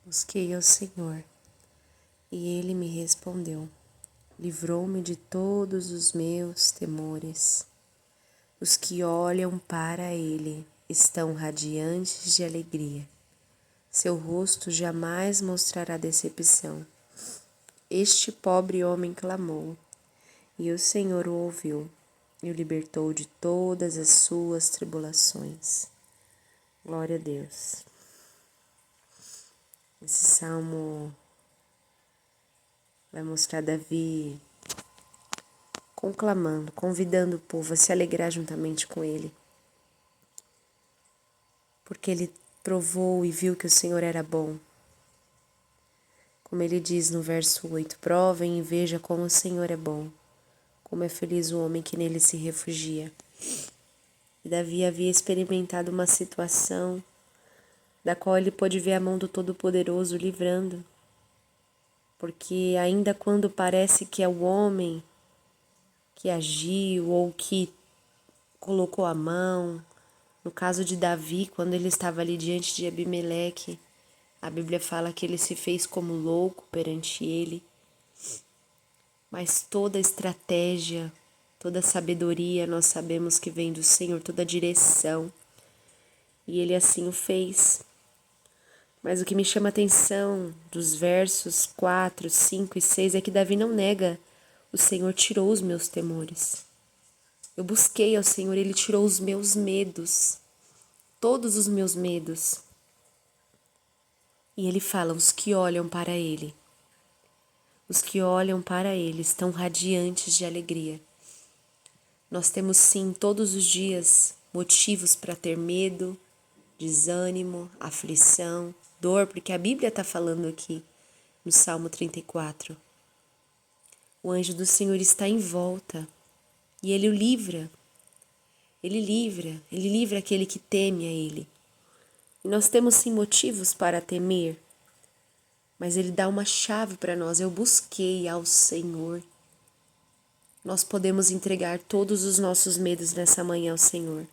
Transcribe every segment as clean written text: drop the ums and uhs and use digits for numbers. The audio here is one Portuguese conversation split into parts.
Busquei ao Senhor, e Ele me respondeu. Livrou-me de todos os meus temores. Os que olham para Ele estão radiantes de alegria. Seu rosto jamais mostrará decepção. Este pobre homem clamou, e o Senhor o ouviu e o libertou de todas as suas tribulações. Glória a Deus. Esse salmo vai mostrar Davi conclamando, convidando o povo a se alegrar juntamente com ele. Porque ele provou e viu que o Senhor era bom. Como ele diz no verso 8, provem e vejam como o Senhor é bom, como é feliz o homem que nele se refugia. E Davi havia experimentado uma situação da qual ele pôde ver a mão do Todo-Poderoso livrando. Porque ainda quando parece que é o homem que agiu ou que colocou a mão, no caso de Davi, quando ele estava ali diante de Abimeleque, a Bíblia fala que ele se fez como louco perante ele. Mas toda estratégia, toda sabedoria, nós sabemos que vem do Senhor, toda direção. E ele assim o fez. Mas o que me chama a atenção dos versos 4, 5 e 6 é que Davi não nega: o Senhor tirou os meus temores. Eu busquei ao Senhor, Ele tirou os meus medos, todos os meus medos. E Ele fala: os que olham para Ele, os que olham para Ele estão radiantes de alegria. Nós temos sim todos os dias motivos para ter medo, desânimo, aflição, dor, porque a Bíblia está falando aqui no Salmo 34. O anjo do Senhor está em volta e Ele o livra. Ele livra aquele que teme a Ele. E nós temos sim motivos para temer, mas Ele dá uma chave para nós. Eu busquei ao Senhor. Nós podemos entregar todos os nossos medos nessa manhã ao Senhor.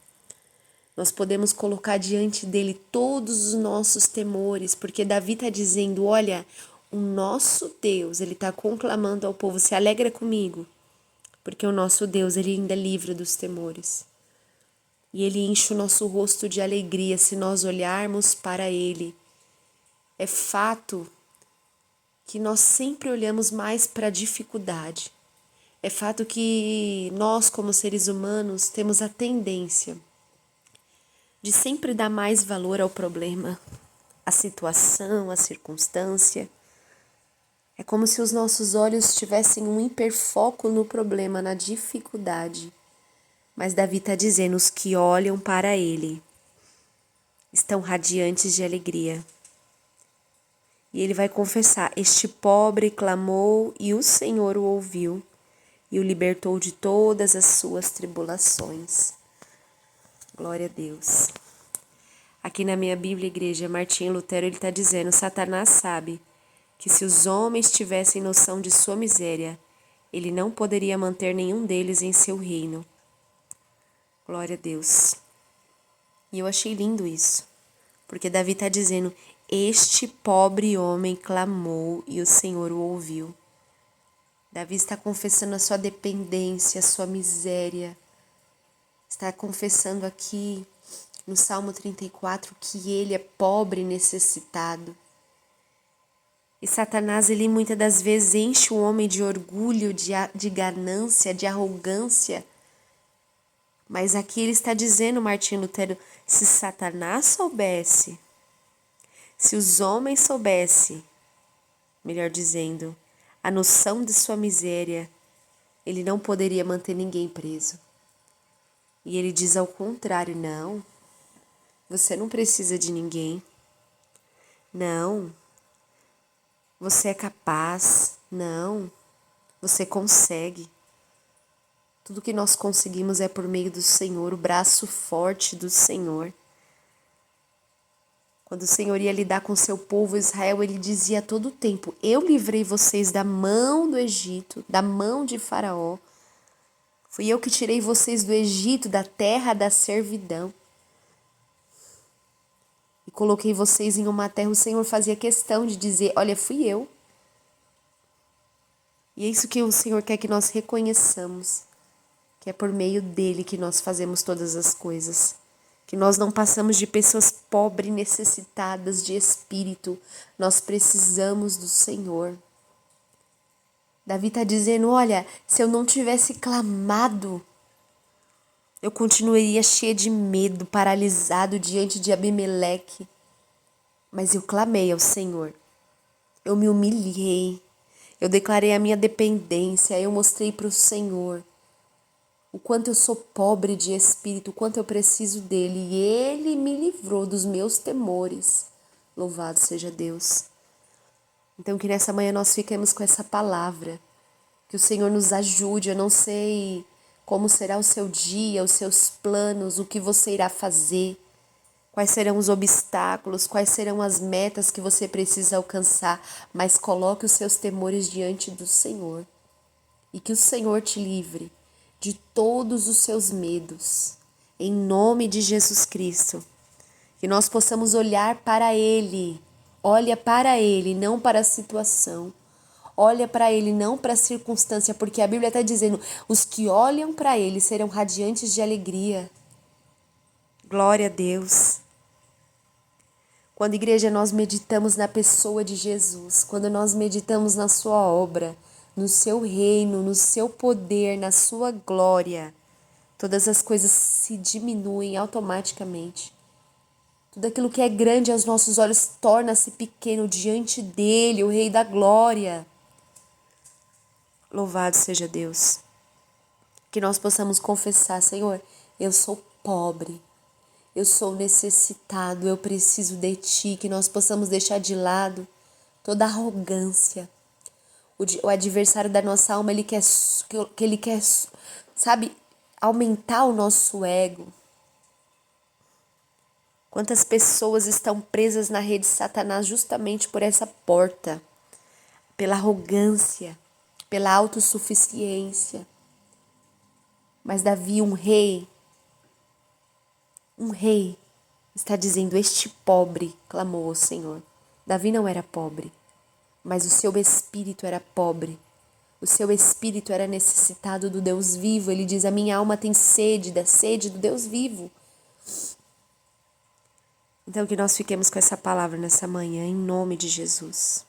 Nós podemos colocar diante dele todos os nossos temores, porque Davi está dizendo: olha, o nosso Deus, ele está conclamando ao povo: se alegra comigo, porque o nosso Deus, ele ainda livra dos temores. E ele enche o nosso rosto de alegria se nós olharmos para ele. É fato que nós sempre olhamos mais para a dificuldade. É fato que nós, como seres humanos, temos a tendência de sempre dar mais valor ao problema, à situação, à circunstância. É como se os nossos olhos tivessem um hiperfoco no problema, na dificuldade. Mas Davi está dizendo: os que olham para ele estão radiantes de alegria. E ele vai confessar: este pobre clamou e o Senhor o ouviu e o libertou de todas as suas tribulações. Glória a Deus. Aqui na minha Bíblia, igreja, Martinho Lutero, ele está dizendo: Satanás sabe que se os homens tivessem noção de sua miséria, ele não poderia manter nenhum deles em seu reino. Glória a Deus. E eu achei lindo isso, porque Davi está dizendo: este pobre homem clamou e o Senhor o ouviu. Davi está confessando a sua dependência, a sua miséria. Está confessando aqui no Salmo 34 que ele é pobre e necessitado. E Satanás, ele muitas das vezes enche o homem de orgulho, de ganância, de arrogância. Mas aqui ele está dizendo, Martinho Lutero: se Satanás soubesse, se os homens soubessem, melhor dizendo, a noção de sua miséria, ele não poderia manter ninguém preso. E ele diz ao contrário: não, você não precisa de ninguém. Não, você é capaz. Não, você consegue. Tudo que nós conseguimos é por meio do Senhor, o braço forte do Senhor. Quando o Senhor ia lidar com seu povo Israel, ele dizia a todo tempo: eu livrei vocês da mão do Egito, da mão de Faraó. Fui eu que tirei vocês do Egito, da terra da servidão. E coloquei vocês em uma terra, o Senhor fazia questão de dizer, olha, fui eu. E é isso que o Senhor quer que nós reconheçamos, que é por meio dele que nós fazemos todas as coisas. Que nós não passamos de pessoas pobres, necessitadas de espírito. Nós precisamos do Senhor. Davi está dizendo, olha, se eu não tivesse clamado, eu continuaria cheia de medo, paralisado diante de Abimeleque. Mas eu clamei ao Senhor. Eu me humilhei. Eu declarei a minha dependência. Eu mostrei para o Senhor o quanto eu sou pobre de espírito, o quanto eu preciso dele. E ele me livrou dos meus temores. Louvado seja Deus. Então que nessa manhã nós fiquemos com essa palavra. Que o Senhor nos ajude. Eu não sei como será o seu dia, os seus planos, o que você irá fazer. Quais serão os obstáculos, quais serão as metas que você precisa alcançar. Mas coloque os seus temores diante do Senhor. E que o Senhor te livre de todos os seus medos. Em nome de Jesus Cristo. Que nós possamos olhar para Ele. Olha para Ele, não para a situação. Olha para Ele, não para a circunstância. Porque a Bíblia está dizendo, os que olham para Ele serão radiantes de alegria. Glória a Deus. Quando, igreja, nós meditamos na pessoa de Jesus, quando nós meditamos na sua obra, no seu reino, no seu poder, na sua glória, todas as coisas se diminuem automaticamente. Tudo aquilo que é grande aos nossos olhos torna-se pequeno diante dele, o Rei da Glória. Louvado seja Deus. Que nós possamos confessar, Senhor, eu sou pobre. Eu sou necessitado, eu preciso de Ti, que nós possamos deixar de lado toda arrogância. O adversário da nossa alma, ele quer, sabe, aumentar o nosso ego. Quantas pessoas estão presas na rede de Satanás justamente por essa porta, pela arrogância, pela autossuficiência. Mas Davi, um rei, está dizendo, este pobre clamou ao Senhor. Davi não era pobre, mas o seu espírito era pobre. O seu espírito era necessitado do Deus vivo. Ele diz, a minha alma tem sede, da sede do Deus vivo. Então que nós fiquemos com essa palavra nessa manhã, em nome de Jesus.